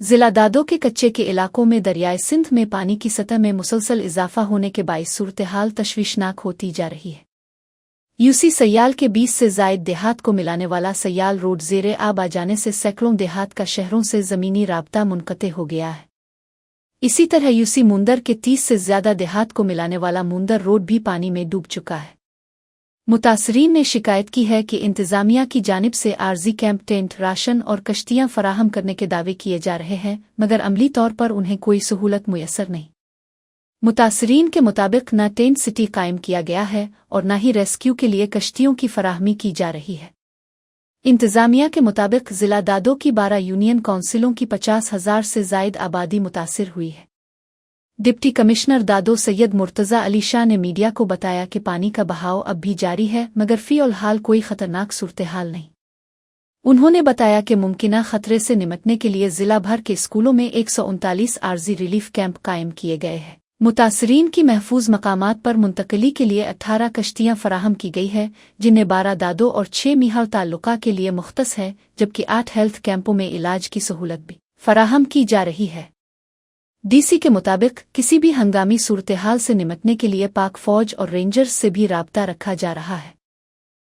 ضلع दादो के कच्चे के इलाकों में दरियाए सिंध में पानी की सतह में मुसलसल इजाफा होने के बाइस सूरत-ए-हाल तशवीशनाक होती जा रही है। यूसी सयाल के 20 से जायद देहात को मिलाने वाला सयाल रोड ज़ेरे आब आ जाने से सैकड़ों देहात का शहरों से ज़मीनी राब्ता मुनक़ते हो गया है। इसी तरह यूसी मुंदर के 30 से ज़्यादा देहात को मिलाने वाला मुंदर रोड भी पानी में डूब चुका है। मुतासरीन ने शिकायत की है कि इंतज़ामिया की जानिब से आर्जी कैंप, टेंट, राशन और कश्तियाँ फराहम करने के दावे किए जा रहे हैं, मगर अमली तौर पर उन्हें कोई सहूलत मुयस्सर नहीं। मुतासरीन के मुताबिक न टेंट सिटी कायम किया गया है और न ही रेस्क्यू के लिए कश्तियों की फराहमी की जा रही है। इंतज़ामिया के मुताबिक ज़िला दादो की 12 यूनियन काउंसिलों की 50,000 से जायद आबादी मुतासिर हुई है। डिप्टी कमिश्नर दादो सैयद मुर्तज़ा अली शाह ने मीडिया को बताया कि पानी का बहाव अब भी जारी है, मगर फ़िलहाल कोई ख़तरनाक सूरत-ए-हाल नहीं। उन्होंने बताया कि मुमकिना ख़तरे से निपटने के लिए ज़िला भर के स्कूलों में 139 आर्जी रिलीफ कैंप कायम किए गए हैं। मुतासरीन की महफूज मकामात पर मुंतकली के लिए 18 कश्तियाँ फराहम की गई है, जिनमें 12 दादो और 6 मीहर ताल्लुका के लिए मुख्तस है, जबकि 8 हेल्थ कैंपों में इलाज की सहूलत भी फराहम की जा रही है। डीसी के मुताबिक किसी भी हंगामी सूरत-ए-हाल से निपटने के लिए पाक फौज और रेंजर्स से भी राब्ता रखा जा रहा है।